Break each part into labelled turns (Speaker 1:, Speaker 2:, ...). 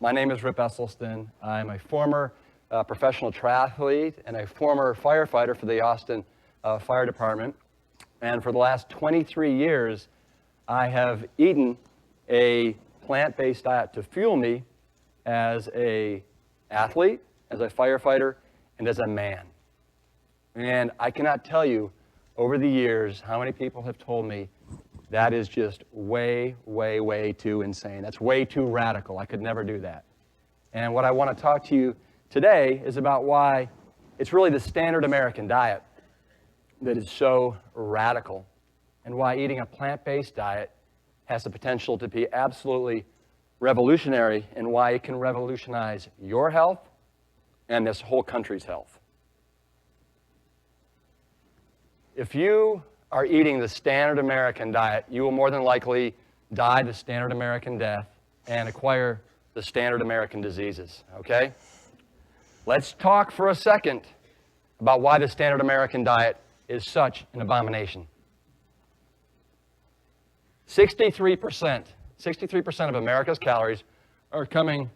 Speaker 1: My name is Rip Esselstyn. I'm a former professional triathlete and a former firefighter for the Austin Fire Department. And for the last 23 years, I have eaten a plant-based diet to fuel me as an athlete, as a firefighter, and as a man. And I cannot tell you over the years how many people have told me that is just way, way, way too insane. That's way too radical. I could never do that. And what I want to talk to you today is about why it's really the standard American diet that is so radical, and why eating a plant-based diet has the potential to be absolutely revolutionary, and why it can revolutionize your health and this whole country's health. If you are eating the standard American diet, you will more than likely die the standard American death and acquire the standard American diseases, okay? Let's talk for a second about why the standard American diet is such an abomination. 63% of America's calories are coming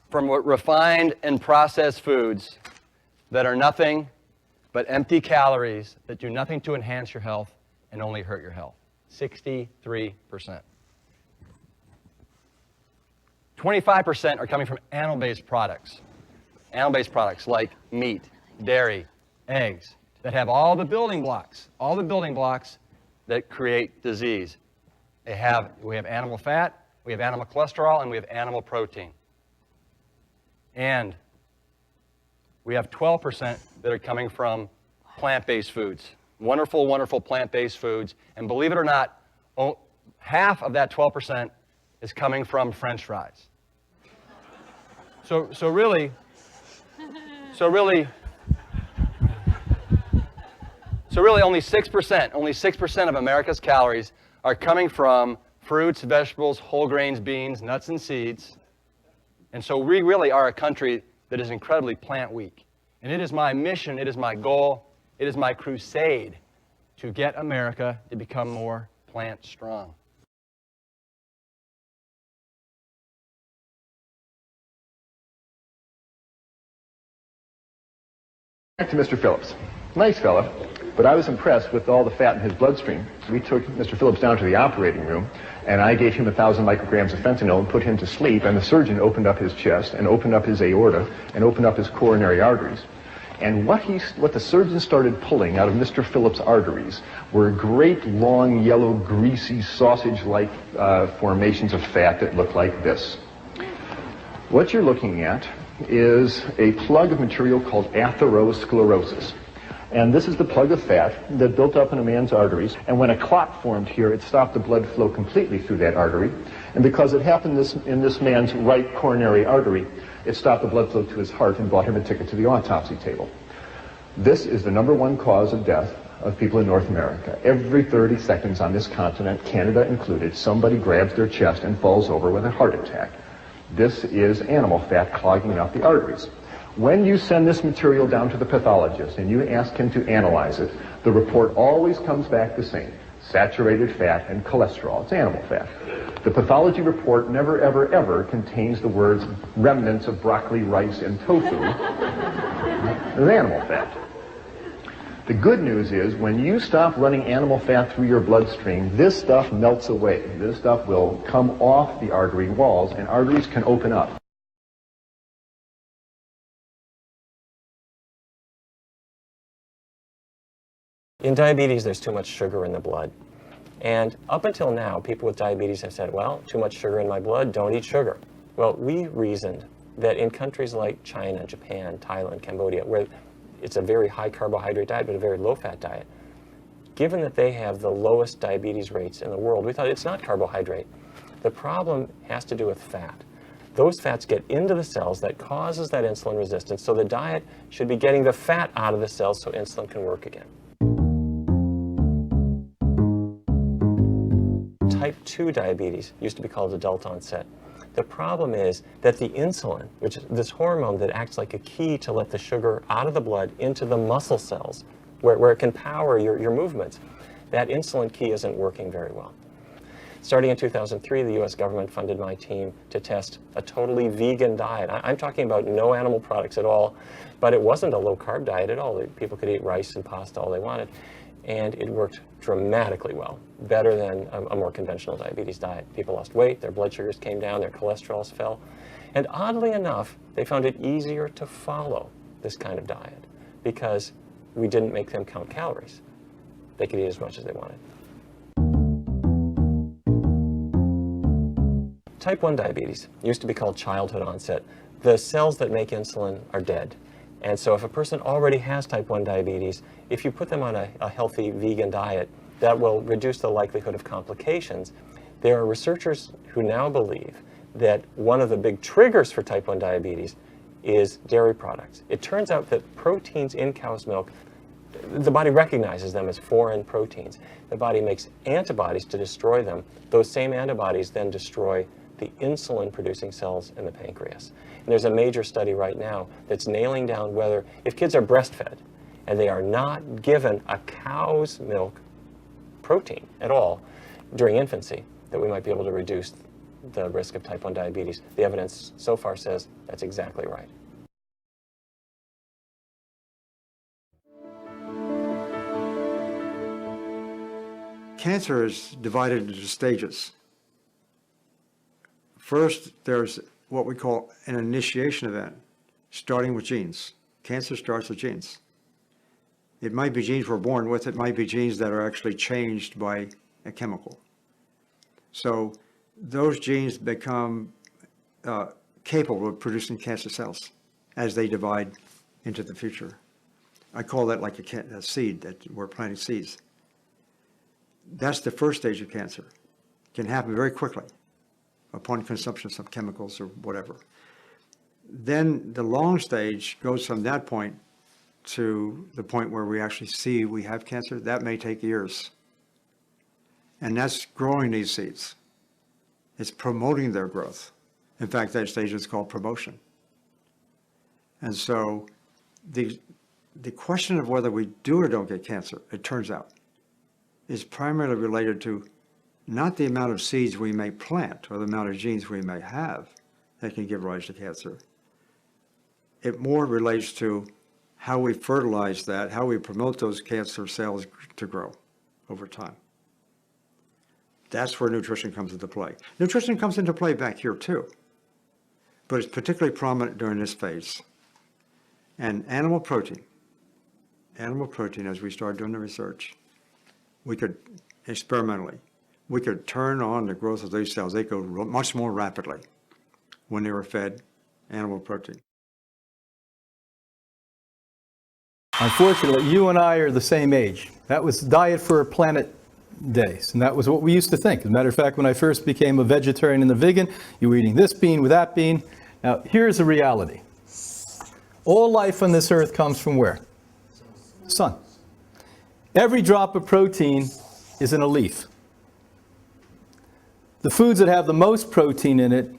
Speaker 1: from refined and processed foods that are nothing but empty calories that do nothing to enhance your health and only hurt your health. 63%. 25% are coming from animal-based products. Animal-based products like meat, dairy, eggs, that have all the building blocks that create disease. We have animal fat, we have animal cholesterol, and we have animal protein. And we have 12% that are coming from plant-based foods. Wonderful, wonderful plant-based foods. And believe it or not, half of that 12% is coming from French fries. So really, only 6% of America's calories are coming from fruits, vegetables, whole grains, beans, nuts, and seeds. And so we really are a country that is incredibly plant weak. And it is my mission, it is my goal, it is my crusade to get America to become more plant strong.
Speaker 2: Back to Mr. Phillips. Nice fella, but I was impressed with all the fat in his bloodstream. We took Mr. Phillips down to the operating room, and I gave him 1,000 micrograms of fentanyl and put him to sleep, and the surgeon opened up his chest and opened up his aorta and opened up his coronary arteries. And what the surgeon started pulling out of Mr. Phillips' arteries were great, long, yellow, greasy, sausage-like formations of fat that looked like this. What you're looking at is a plug of material called atherosclerosis. And this is the plug of fat that built up in a man's arteries. And when a clot formed here, it stopped the blood flow completely through that artery. And because it happened in this man's right coronary artery, it stopped the blood flow to his heart and bought him a ticket to the autopsy table. This is the #1 cause of death of people in North America. Every 30 seconds on this continent, Canada included, somebody grabs their chest and falls over with a heart attack. This is animal fat clogging up the arteries. When you send this material down to the pathologist and you ask him to analyze it, the report always comes back the same: saturated fat and cholesterol. It's animal fat. The pathology report never, ever, ever contains the words remnants of broccoli, rice, and tofu. It's animal fat. The good news is when you stop running animal fat through your bloodstream, this stuff melts away. This stuff will come off the artery walls, and arteries can open up.
Speaker 3: In diabetes, there's too much sugar in the blood. And up until now, people with diabetes have said, well, too much sugar in my blood, don't eat sugar. Well, we reasoned that in countries like China, Japan, Thailand, Cambodia, where it's a very high carbohydrate diet but a very low fat diet, given that they have the lowest diabetes rates in the world, we thought it's not carbohydrate. The problem has to do with fat. Those fats get into the cells that causes that insulin resistance, so the diet should be getting the fat out of the cells so insulin can work again. Type 2 diabetes used to be called adult onset. The problem is that the insulin, which is this hormone that acts like a key to let the sugar out of the blood into the muscle cells, where it can power your movements, that insulin key isn't working very well. Starting in 2003, the US government funded my team to test a totally vegan diet. I'm talking about no animal products at all, but it wasn't a low-carb diet at all. People could eat rice and pasta all they wanted. And it worked dramatically well, better than a more conventional diabetes diet. People lost weight, their blood sugars came down, their cholesterols fell. And oddly enough, they found it easier to follow this kind of diet because we didn't make them count calories. They could eat as much as they wanted. Type 1 diabetes used to be called childhood onset. The cells that make insulin are dead. And so if a person already has type 1 diabetes, if you put them on a healthy vegan diet, that will reduce the likelihood of complications. There are researchers who now believe that one of the big triggers for type 1 diabetes is dairy products. It turns out that proteins in cow's milk, the body recognizes them as foreign proteins. The body makes antibodies to destroy them. Those same antibodies then destroy the insulin-producing cells in the pancreas. And there's a major study right now that's nailing down whether, if kids are breastfed and they are not given a cow's milk protein at all during infancy, that we might be able to reduce the risk of type 1 diabetes. The evidence so far says that's exactly right.
Speaker 4: Cancer is divided into stages. First, there's what we call an initiation event, starting with genes. Cancer starts with genes. It might be genes we're born with, it might be genes that are actually changed by a chemical. So those genes become capable of producing cancer cells as they divide into the future. I call that like a seed, that we're planting seeds. That's the first stage of cancer. It can happen very quickly upon consumption of some chemicals or whatever. Then the long stage goes from that point to the point where we actually see we have cancer. That may take years. And that's growing these seeds. It's promoting their growth. In fact, that stage is called promotion. And so the question of whether we do or don't get cancer, it turns out, is primarily related to not the amount of seeds we may plant or the amount of genes we may have that can give rise to cancer. It more relates to how we fertilize that, how we promote those cancer cells to grow over time. That's where nutrition comes into play. Nutrition comes into play back here too, but it's particularly prominent during this phase. And animal protein, as we started doing the research, we could experimentally, we could turn on the growth of these cells. They go much more rapidly when they were fed animal protein.
Speaker 5: Unfortunately, you and I are the same age. That was Diet for a Planet days, and that was what we used to think. As a matter of fact, when I first became a vegetarian and a vegan, you were eating this bean with that bean. Now, here's the reality. All life on this earth comes from where? Sun. Every drop of protein is in a leaf. The foods that have the most protein in it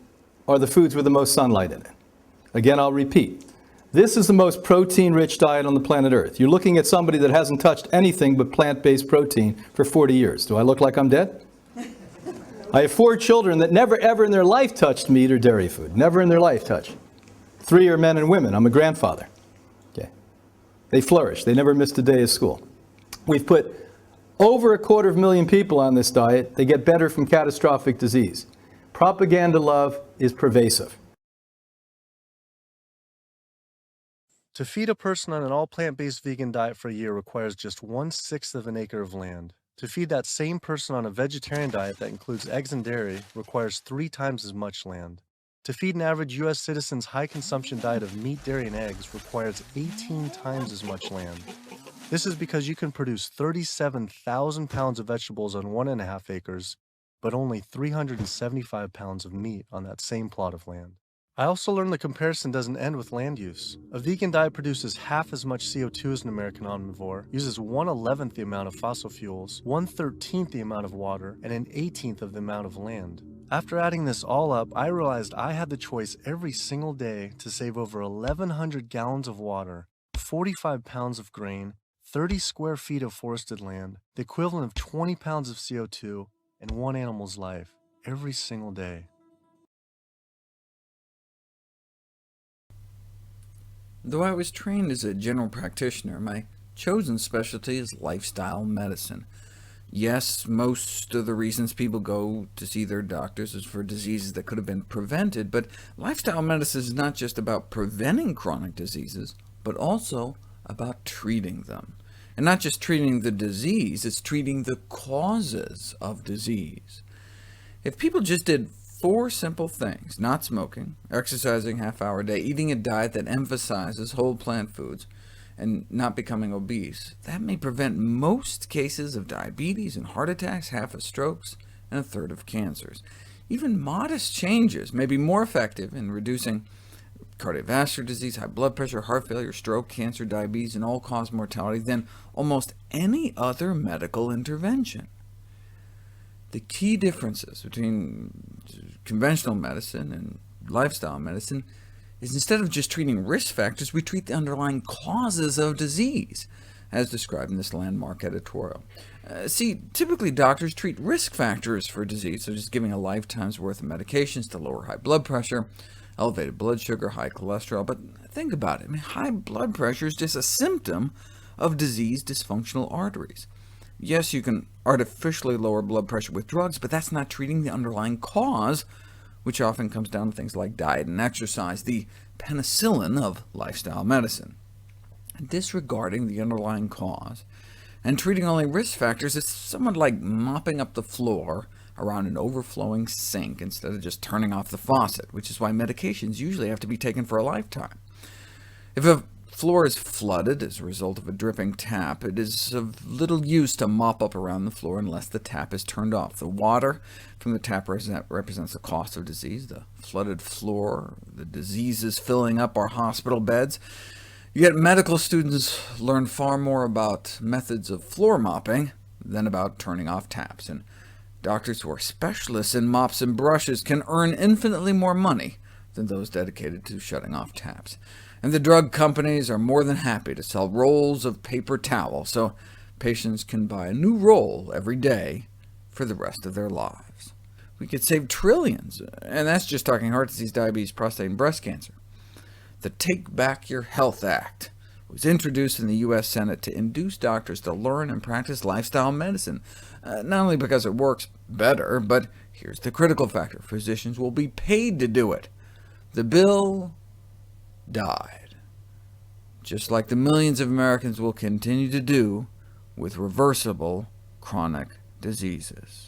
Speaker 5: are the foods with the most sunlight in it. Again, I'll repeat. This is the most protein-rich diet on the planet Earth. You're looking at somebody that hasn't touched anything but plant-based protein for 40 years. Do I look like I'm dead? I have 4 children that never ever in their life touched meat or dairy food. Never in their life touched. 3 are men and women. I'm a grandfather. Okay. They flourish. They never missed a day of school. We've put over 250,000 people on this diet. They get better from catastrophic disease. Propaganda love is pervasive.
Speaker 6: To feed a person on an all-plant-based vegan diet for a year requires just 1/6 of an acre of land. To feed that same person on a vegetarian diet that includes eggs and dairy requires 3 times as much land. To feed an average U.S. citizen's high-consumption diet of meat, dairy, and eggs requires 18 times as much land. This is because you can produce 37,000 pounds of vegetables on 1.5 acres, but only 375 pounds of meat on that same plot of land. I also learned the comparison doesn't end with land use. A vegan diet produces half as much CO2 as an American omnivore, uses 1/11th the amount of fossil fuels, 1/13th the amount of water, and 1/18th of the amount of land. After adding this all up, I realized I had the choice every single day to save over 1,100 gallons of water, 45 pounds of grain, 30 square feet of forested land, the equivalent of 20 pounds of CO2, in one animal's life every single day.
Speaker 7: Though I was trained as a general practitioner, my chosen specialty is lifestyle medicine. Yes, most of the reasons people go to see their doctors is for diseases that could have been prevented, but lifestyle medicine is not just about preventing chronic diseases, but also about treating them. And not just treating the disease, it's treating the causes of disease. If people just did 4 simple things: not smoking, exercising half-hour a day, eating a diet that emphasizes whole plant foods, and not becoming obese, that may prevent most cases of diabetes and heart attacks, half of strokes, and a third of cancers. Even modest changes may be more effective in reducing cardiovascular disease, high blood pressure, heart failure, stroke, cancer, diabetes, and all-cause mortality than almost any other medical intervention. The key differences between conventional medicine and lifestyle medicine is instead of just treating risk factors, we treat the underlying causes of disease, as described in this landmark editorial. See, typically doctors treat risk factors for disease, such as giving a lifetime's worth of medications to lower high blood pressure, elevated blood sugar, high cholesterol. But think about it. High blood pressure is just a symptom of diseased dysfunctional arteries. Yes, you can artificially lower blood pressure with drugs, but that's not treating the underlying cause, which often comes down to things like diet and exercise, the penicillin of lifestyle medicine. Disregarding the underlying cause and treating only risk factors is somewhat like mopping up the floor around an overflowing sink instead of just turning off the faucet, which is why medications usually have to be taken for a lifetime. If a floor is flooded as a result of a dripping tap, it is of little use to mop up around the floor unless the tap is turned off. The water from the tap represents the cost of disease, the flooded floor, the diseases filling up our hospital beds. Yet medical students learn far more about methods of floor mopping than about turning off taps, and doctors who are specialists in mops and brushes can earn infinitely more money than those dedicated to shutting off taps. And the drug companies are more than happy to sell rolls of paper towel so patients can buy a new roll every day for the rest of their lives. We could save trillions, and that's just talking heart disease, diabetes, prostate, and breast cancer. The Take Back Your Health Act was introduced in the U.S. Senate to induce doctors to learn and practice lifestyle medicine, not only because it works better, but here's the critical factor: physicians will be paid to do it. The bill died, just like the millions of Americans will continue to do with reversible chronic diseases.